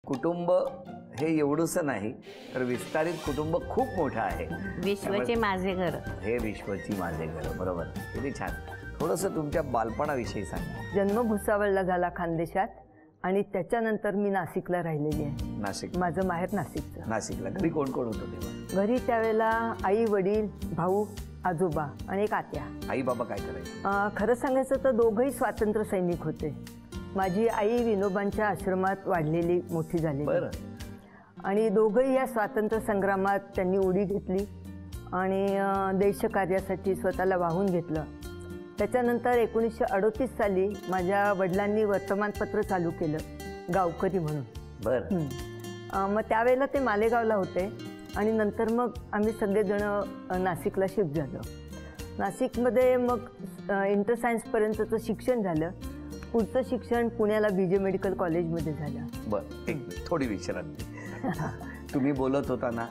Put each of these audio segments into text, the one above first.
कुटुंब हे एवढंसं नाही तर विस्तारित कुटुंब खूप मोठं आहे. विश्वचे माझे घर. हे विश्वची माझे घर. बरोबर. किती छान. थोडंसं तुमच्या बालपणाविषयी सांगा. जन्म भुसावळला झाला खानदेशात आणि त्याच्यानंतर मी नाशिकला राहिलेली आहे. नाशिक. माझं माहेर नाशिकचं. नाशिकला. घरी कोण कोण होतं तेव्हा? घरी त्यावेळेला आई वडील भाऊ आजोबा आणि एक आत्या. आई बाबा काय करायचे? खरं सांगायचं तर दोघंही स्वातंत्र्य सैनिक होते. माझी आई विनोबांच्या आश्रमात वाढलेली मोठी झाली आणि दोघंही या स्वातंत्र्य संग्रामात त्यांनी उडी घेतली आणि देशकार्यासाठी स्वतःला वाहून घेतलं. त्याच्यानंतर 1938 साली माझ्या वडिलांनी वर्तमानपत्र चालू केलं गावकरी म्हणून. मग त्यावेळेला ते मालेगावला होते आणि नंतर मग आम्ही सगळेजण नाशिकला शिफ्ट झालो. नाशिकमध्ये मग इंटर सायन्सपर्यंतचं शिक्षण झालं. पुढचं शिक्षण पुण्याला BJ मेडिकल कॉलेजमध्ये झालं. बरं. एक थोडी विचारांची तुम्ही बोलत होता ना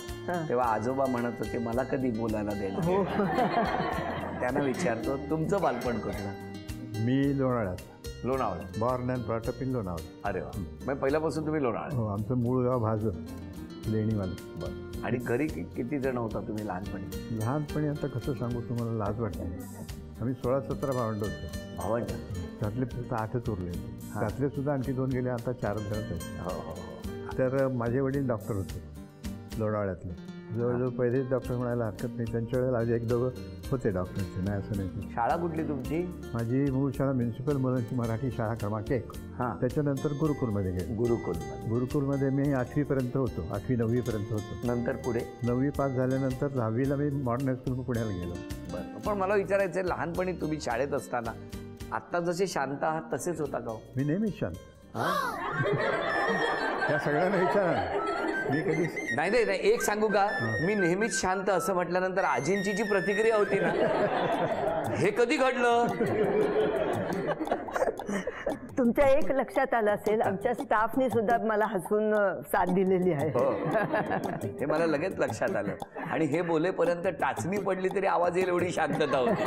तेव्हा आजोबा म्हणत होते मला कधी बोलायला देणार. त्यांना विचारतो तुमचं बालपण कुठलं? मी लोणावळ्यात. Lonavala. Born and brought up in Lonavala. अरे वा. मग पहिल्यापासून तुम्ही लोणावळा? हो. आमचं मूळ गाव भाजप लेणीवाला. बरं. आणि घरी किती जण होता तुम्ही लहानपणी? लहानपणी आता कसं सांगू तुम्हाला लाज वाटते. आम्ही 16-17 भावंड होतो. भावंड? त्यातले फक्त 8च उरले. त्यातले सुद्धा आणखी 2 गेले. आता 4 जण आहेत. हो हो. तर माझे वडील डॉक्टर होते लोणावळ्यातले. जवळजवळ पहिलेच डॉक्टर म्हणायला हरकत नाही. त्यांच्या वेळेला आज 1-2 होते डॉक्टरचे. नाही असं नाही. शाळा कुठली तुमची? माझी मूळ शाळा म्युन्सिपल मुलांची मराठी शाळा क्रमांक 1. हां. त्याच्यानंतर गुरुकुलमध्ये गेले. गुरुकुलमध्ये मी 8वीपर्यंत होतो. 8वी-9वीपर्यंत होतो. नंतर पुढे 9वी पास झाल्यानंतर 10वीला मी मॉडर्न हायस्कूल पुण्याला गेलो. बरं. पण मला विचारायचं आहे लहानपणी तुम्ही शाळेत असताना आत्ता जसे शांत आहात तसेच होता का? मी नेहमीच शांत. त्या सगळ्यांना विचारा. मी कधी नाही नाही नाही. एक सांगू का? मी नेहमीच शांत असं म्हटल्यानंतर आजींची जी प्रतिक्रिया होती ना हे कधी घडलं? तुमच्या एक लक्षात आलं असेल आमच्या स्टाफने सुद्धा मला हसून साथ दिलेली आहे. हे मला लगेच लक्षात आलं. आणि हे बोलेपर्यंत टाचणी पडली तरी आवाज येईल एवढी शांतता होती.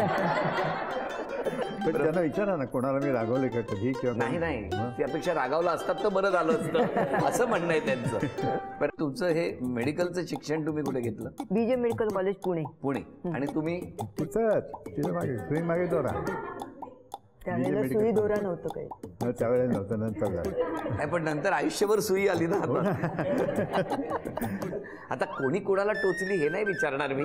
पण त्यांना विचारा ना कोणाला मी रागवले का कधी किंवा नाही नाही. त्यापेक्षा रागावलं असतात तर बरं झालं असतं असं म्हणणं आहे त्यांचं. पण तुमचं हे मेडिकलचं शिक्षण तुम्ही कुठे घेतलं? BJ medical college Pune. Pune. आणि तुम्ही? तिथं मागे सुई मागे दोरा. त्यावेळेला सुई दोरा नव्हतं काही. त्यावेळेला नव्हतं. नंतर झालं. नाही पण नंतर आयुष्यभर सुई आली ना. आता कोणी कोणाला टोचली हे नाही विचारणार मी.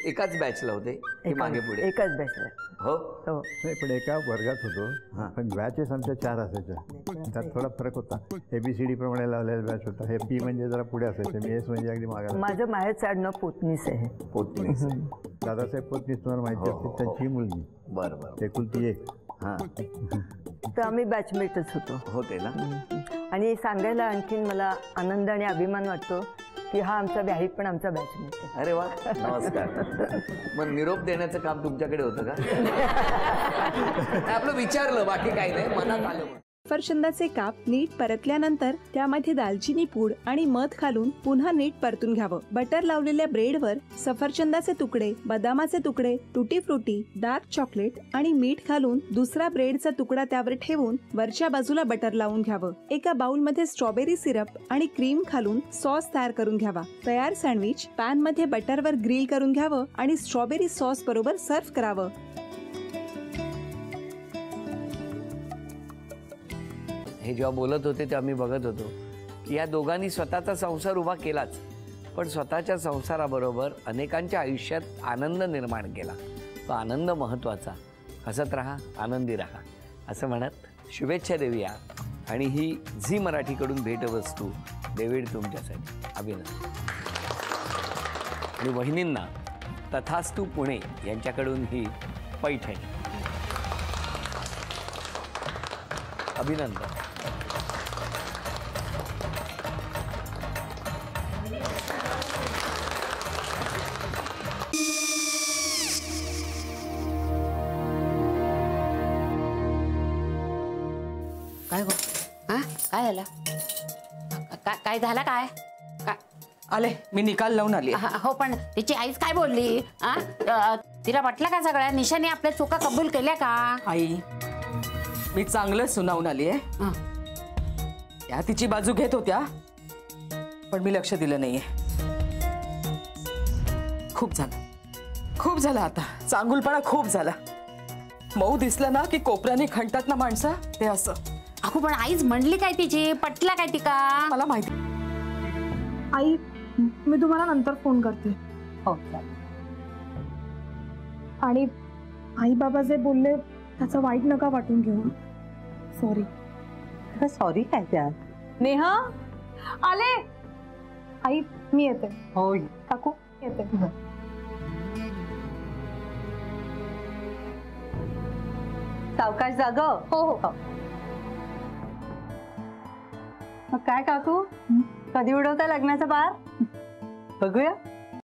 एकाच बॅचला होते की मागे पुढे? एकाच बॅचला. हो हो. नाही पण एका वर्गात होतो. पण बॅचेस आमच्या 4 असायच्या. त्यात थोडा फरक होता. ABCD प्रमाणे लावलेला बॅच होता. हे P म्हणजे जरा पुढे असायचे. मी S म्हणजे अगदी मागे. माझं माहेरचं आडनाव पोतनीस आहे. पोतनीस. दादासाहेब पोतनीस तुम्हाला माहिती असते. त्यांची मुलगी. बरं बरं. एकुलती एक. हां. तर आम्ही बॅचमेटच होतो. होते ना. आणि सांगायला आणखीन मला आनंद आणि अभिमान वाटतो की हा आमचा व्याही पण आमचा बॅचमेट आहे. अरे वा. नमस्कार. मग निरोप देण्याचं काम तुमच्याकडे होतं का? आपलं विचारलं बाकी काही नाही. मनात आलं. सफरचंदाचे काप नीट परतल्यानंतर त्यामध्ये दालचिनी पूड आणि मध घालून पुन्हा नीट परतून घ्यावं. बटर लावलेल्या ब्रेडवर सफरचंदाचे तुकडे, बदामाचे तुकडे, टुटी फ्रुटी, डार्क चॉकलेट आणि मीठ घालून दुसरा ब्रेडचा तुकडा त्यावर ठेवून वरच्या बाजूला बटर लावून घ्यावं. एका बाउलमध्ये स्ट्रॉबेरी सिरप आणि क्रीम घालून सॉस तयार करून घ्यावा. तयार सँडविच पॅन मध्ये बटरवर ग्रिल करून घ्यावं आणि स्ट्रॉबेरी सॉस बरोबर सर्व्ह करावं. हे जेव्हा बोलत होते तेव्हा मी बघत होतो की या दोघांनी स्वतःचा संसार उभा केलाच पण स्वतःच्या संसाराबरोबर अनेकांच्या आयुष्यात आनंद निर्माण केला. तो आनंद महत्त्वाचा. हसत राहा, आनंदी राहा असं म्हणत शुभेच्छा देऊया. आणि ही झी मराठीकडून भेटवस्तू डेव्हिड तुमच्यासाठी. अभिनंदन. आणि वहिनींना तथास्तू पुणे यांच्याकडून ही पैठणी. अभिनंदन. काय गो? काय झालं? काय झालं? काय आले मी निकाल लावून आली. हो पण तिची आईच काय बोलली? तिला वाटलं का सगळ्या निशाने आपल्या चुका कबूल केल्या का? आई मी चांगलं सुनावून आली आहे. त्या तिची बाजू घेत होत्या, पण मी लक्ष दिलं नाहीये. खूप झालं आता. चांगुलपणा खूप झाला. मऊ दिसलं ना की कोपऱ्याने खणतात ना माणसं, ते असं. अगो पण आईच म्हणली काय तिची, पटला काय तिका? मला माहिती. आई, मी तुम्हाला नंतर फोन करते. हो. आणि आई बाबा जे बोलले त्याचं वाईट नका वाटून घेऊ. सॉरी. सॉरी काय त्या? नेहा आले. आई मी येते. हो काकू येते. सावकाश जाग. हो हो. मग काय काकू, कधी उडवता लग्नाचा बार? बघूया.